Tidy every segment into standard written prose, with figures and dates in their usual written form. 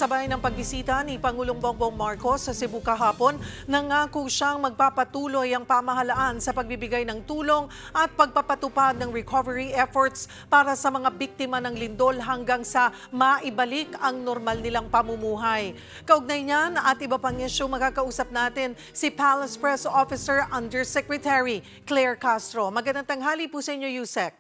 Kasabay ng pagbisita ni Pangulong Bongbong Marcos sa Cebu kahapon, nangako siyang magpapatuloy ang pamahalaan sa pagbibigay ng tulong at pagpapatupad ng recovery efforts para sa mga biktima ng lindol hanggang sa maibalik ang normal nilang pamumuhay. Kaugnay niyan at iba pang isyu, makakausap natin si Palace Press Officer Undersecretary Claire Castro. Magandang tanghali po sa inyo, Yusek.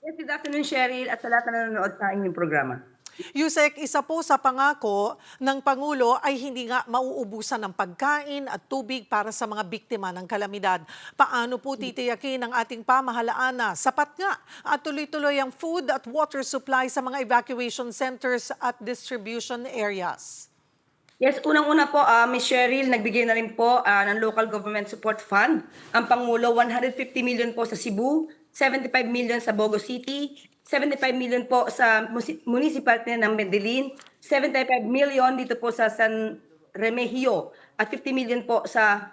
Yes, good afternoon, Cheryl, at sa lahat na nanonood sa inyong programa. Yusek, isa po sa pangako ng Pangulo ay hindi nga mauubusan ng pagkain at tubig para sa mga biktima ng kalamidad. Paano po titiyakin ng ating pamahalaan na sapat nga at tuloy-tuloy ang food at water supply sa mga evacuation centers at distribution areas? Yes, unang-una po, Ms. Cheryl, nagbigay na rin po ng Local Government Support Fund. Ang Pangulo, 150 million po sa Cebu, 75 million sa Bogo City, 75 million po sa municipality ng Medellin, 75 million dito po sa San Remigio, at 50 million po sa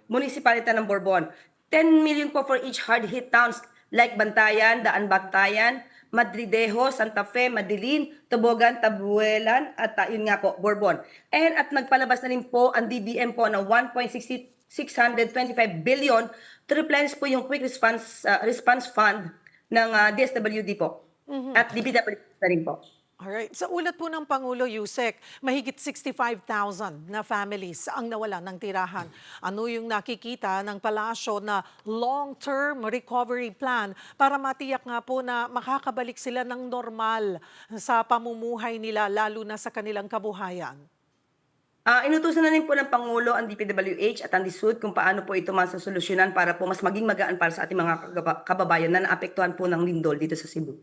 municipality ng Borbon. 10 million po for each hard-hit towns like Bantayan, Daan Bantayan, Madridejo, Santa Fe, Medellin, Tubogan, Tabuelan, at yun nga po, Borbon. At nagpalabas na rin po ang DBM po ng 1.625 billion to replenish po yung quick response fund ng DSWD po. At DPWD na rin po. Alright. Sa ulat po ng Pangulo, Yusek, mahigit 65,000 na families ang nawalan ng tirahan. Ano yung nakikita ng palasyo na long-term recovery plan para matiyak nga po na makakabalik sila ng normal sa pamumuhay nila, lalo na sa kanilang kabuhayan? Inutusan na rin po ng Pangulo ang DPWH at ang DSUD kung paano po ito masasolusyonan para po mas maging magaan para sa ating mga kababayan na naapektuhan po ng lindol dito sa Cebu.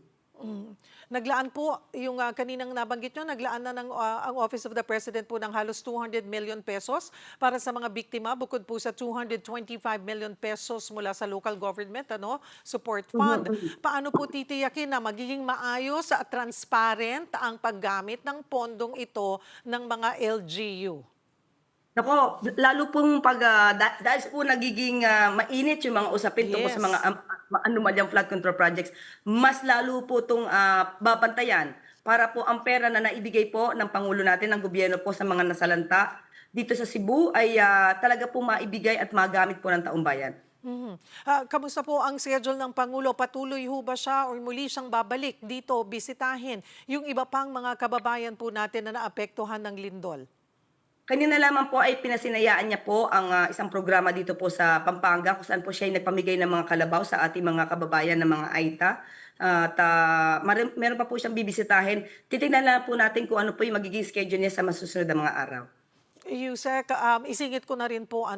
Naglaan po, yung kaninang nabanggit nyo, naglaan na ng, ang Office of the President po ng halos 200 million pesos para sa mga biktima, bukod po sa 225 million pesos mula sa local government, support fund. Paano po titiyakin na magiging maayos at transparent ang paggamit ng pondong ito ng mga LGU? Nako, lalo pong dahil po nagiging mainit yung mga usapin tungkol sa mga anomalyang flood control projects, mas lalo po itong babantayan para po ang pera na naibigay po ng Pangulo natin, ng gobyerno po sa mga nasalanta dito sa Cebu ay talaga po maibigay at magamit po ng taong bayan. Kamusta po ang schedule ng Pangulo? Patuloy ho ba siya o muli siyang babalik dito, bisitahin yung iba pang mga kababayan po natin na naapektuhan ng lindol? Kanina lamang po ay pinasinayaan niya po ang isang programa dito po sa Pampanga kung saan po siya ay nagpamigay ng mga kalabaw sa ating mga kababayan ng mga AITA. Meron pa po siyang bibisitahin. Titingnan lang po natin kung ano po yung magiging schedule niya sa masusunod na mga araw. Yusek, isingit ko na rin po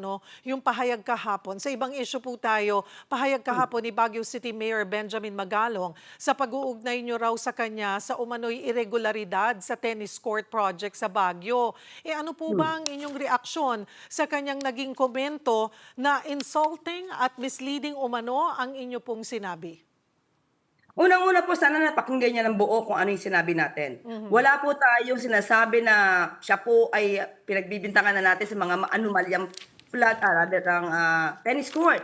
yung pahayag kahapon. Sa ibang issue po tayo, pahayag kahapon ni Baguio City Mayor Benjamin Magalong sa pag-uugnay nyo raw sa kanya sa umano'y irregularidad sa tennis court project sa Baguio. Ano po ba ang inyong reaksyon sa kanyang naging komento na insulting at misleading umano ang inyo pong sinabi? Unang-una po, sana napakinggan niya ng buo kung ano yung sinabi natin. Wala po tayong sinasabi na siya po ay pinagbibintangan na natin sa mga anomalyang tennis court.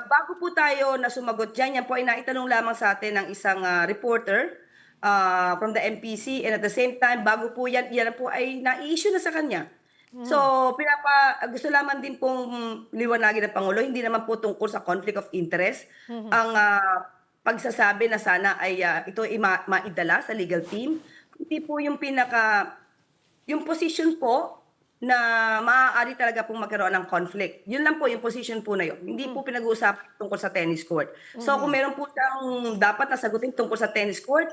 Bago po tayo na sumagot dyan, yan po ay naitanong lamang sa atin ng isang reporter from the MPC, and at the same time, bago po yan po ay na-issue na sa kanya. So, gusto lamang din pong liwanagin ng Pangulo, hindi naman po tungkol sa conflict of interest. Ang pagsasabi na sana ay ito ay maidala sa legal team. Hindi po yung yung position po na maaari talaga pong magkaroon ng conflict. Yun lang po yung position po na yun. Hindi po pinag-uusapan tungkol sa tennis court. So kung meron po siyang dapat na sagutin tungkol sa tennis court,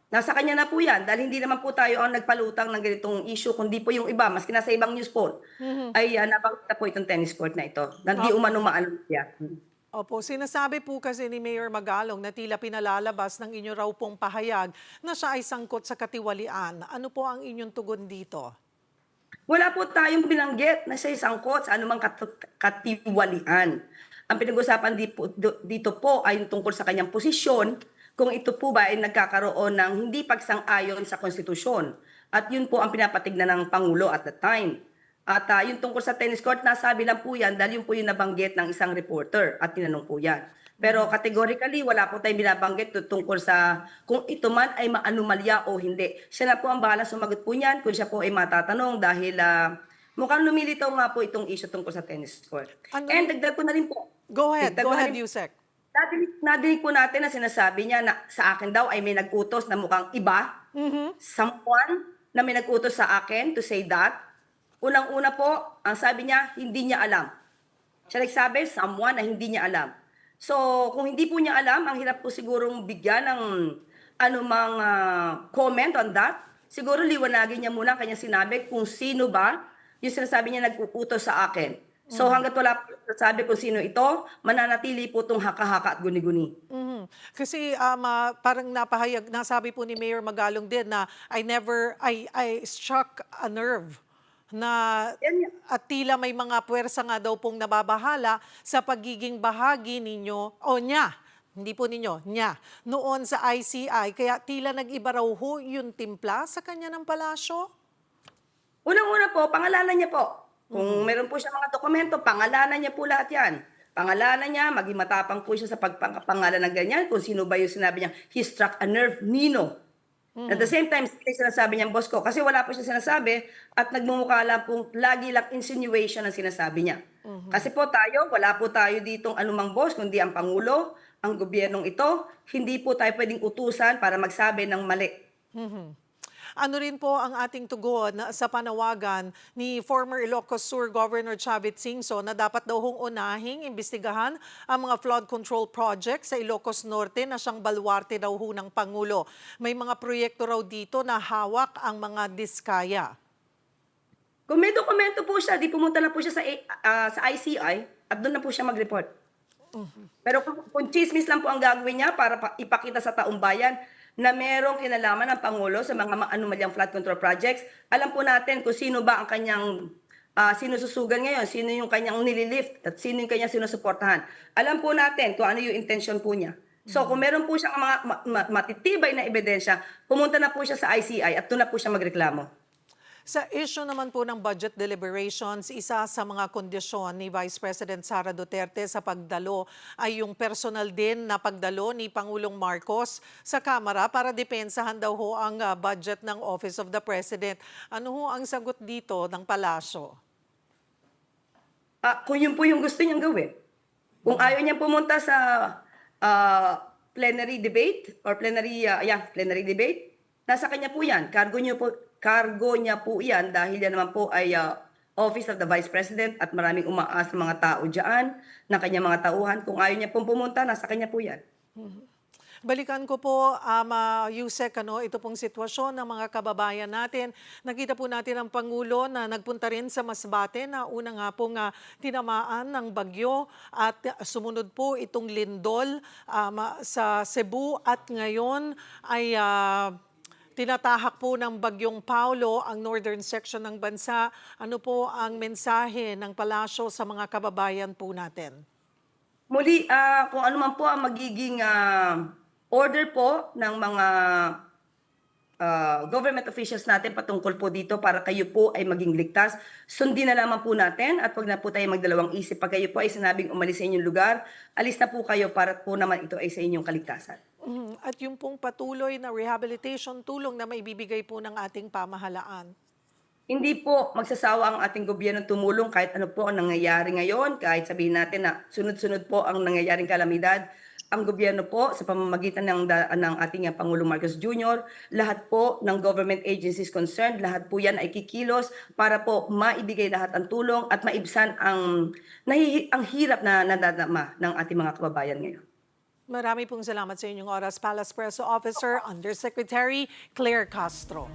nasa kanya na po yan. Dahil hindi naman po tayo ang nagpalutang ng ganitong issue, kundi po yung iba, maski nasa ibang news po, ay nabanggit na po itong tennis court na ito. Hindi umano maano siya. Opo, sinasabi po kasi ni Mayor Magalong na tila pinalalabas ng inyo raw pong pahayag na siya ay sangkot sa katiwalian. Ano po ang inyong tugon dito? Wala po tayong binanggit na siya sangkot sa anumang katiwalian. Ang pinag-usapan dito po ay yung tungkol sa kanyang posisyon, kung ito po ba ay nagkakaroon ng hindi pagsang-ayon sa konstitusyon. At yun po ang pinapatignan ng Pangulo at the time. At yung tungkol sa tennis court, nasabi lang po yan dahil yun po yung nabanggit ng isang reporter at tinanong po yan. Pero categorically, wala po tayong binabanggit tungkol sa kung ito man ay maanumalya o hindi. Siya na po ang bahala sumagot po niyan kung siya po ay matatanong dahil mukhang lumilitaw nga po itong issue tungkol sa tennis court. Ano And rin- dagdag ko na rin po. Go Dagdag ko na ahead, rin Yusek. Nadinig po natin na sinasabi niya na sa akin daw ay may nag-utos na mukhang iba. Someone na may nag-utos sa akin to say that. Unang-una po, ang sabi niya, hindi niya alam. Siya nagsabi, someone na hindi niya alam. So, kung hindi po niya alam, ang hirap po sigurong bigyan ng anumang comment on that. Siguro liwanagin niya muna ang kanyang sinabi kung sino ba yung sinasabi niya nag-uutos sa akin. So hanggat wala po sabi kung sino ito, mananatili po itong haka-haka at guni-guni. Kasi parang nasabi po ni Mayor Magalong din na I struck a nerve na Yan. at tila may mga puwersa nga daw pong nababahala sa pagiging bahagi ninyo o niya. Hindi po ninyo, niya. Noon sa ICI, kaya tila nag-iba raw ho yung timpla sa kanya ng palasyo. Unang-una po, pangalanan niya po. Kung meron po siya mga dokumento, pangalanan niya po lahat yan. Pangalanan niya, maging matapang po siya sa pagpangalan ng ganyan. Kung sino ba yung sinabi niya, he struck a nerve, Nino. At the same time, sinasabi niya, boss ko, kasi wala po siya sinasabi at nagmumukha lang po, lagi lang insinuation ang sinasabi niya. Kasi po tayo, wala po tayo ditong anumang boss, kundi ang Pangulo, ang gobyernong ito, hindi po tayo pwedeng utusan para magsabi ng mali. Ano rin po ang ating tugon sa panawagan ni former Ilocos Sur Governor Chavit Singson na dapat daw hong unahing imbestigahan ang mga flood control project sa Ilocos Norte na siyang baluarte daw ho ng Pangulo. May mga proyekto raw dito na hawak ang mga diskaya. Kung may dokumento po siya, di pumunta na po siya sa ICI at doon na po siya mag-report. Pero kung chismis lang po ang gagawin niya para ipakita sa taong bayan na merong kinalaman ng Pangulo sa mga anomalyang flood control projects, alam po natin kung sino ba ang kanyang sinususugan ngayon, sino yung kanyang nililift, at sino yung kanyang sinusuportahan. Alam po natin kung ano yung intention po niya. So kung meron po siyang mga matitibay na ebidensya, pumunta na po siya sa ICI at doon na po siya magreklamo. Sa issue naman po ng budget deliberations, isa sa mga kondisyon ni Vice President Sara Duterte sa pagdalo ay yung personal din na pagdalo ni Pangulong Marcos sa Kamara para depensahan daw ho ang budget ng Office of the President. Ano ho ang sagot dito ng palasyo? Kung yun po yung gusto niyang gawin. Kung ayaw niyang pumunta sa plenary debate or plenary debate, nasa kanya po yan. Cargo niya po yan dahil yan naman po ay Office of the Vice President at maraming umaasa mga tao dyan na kanyang mga tauhan. Kung ayaw niya pong pumunta, nasa kanya po yan. Balikan ko po, Yusek, ito pong sitwasyon ng mga kababayan natin. Nakita po natin ang Pangulo na nagpunta rin sa Masbate na una nga pong tinamaan ng bagyo at sumunod po itong lindol sa Cebu at ngayon ay tinatahak po ng bagyong Paulo ang northern section ng bansa. Ano po ang mensahe ng palasyo sa mga kababayan po natin? Muli, kung ano man po ang magiging order po ng mga government officials natin patungkol po dito para kayo po ay maging ligtas, sundin na lamang po natin at wag na po tayo magdalawang isip. Pag kayo po ay sinabing umalis sa inyong lugar, alis na po kayo para po naman ito ay sa inyong kaligtasan. At yung pong patuloy na rehabilitation tulong na maibibigay po ng ating pamahalaan. Hindi po magsasawa ang ating gobyerno tumulong kahit ano po ang nangyayari ngayon, kahit sabihin natin na sunod-sunod po ang nangyayaring kalamidad. Ang gobyerno po sa pamamagitan ng ating Pangulong Marcos Jr., lahat po ng government agencies concerned, lahat po yan ay kikilos para po maibigay lahat ang tulong at maibsan ang hirap na nadadama ng ating mga kababayan ngayon. Marami pong salamat sa inyong oras, Palace Press Officer, Undersecretary Claire Castro.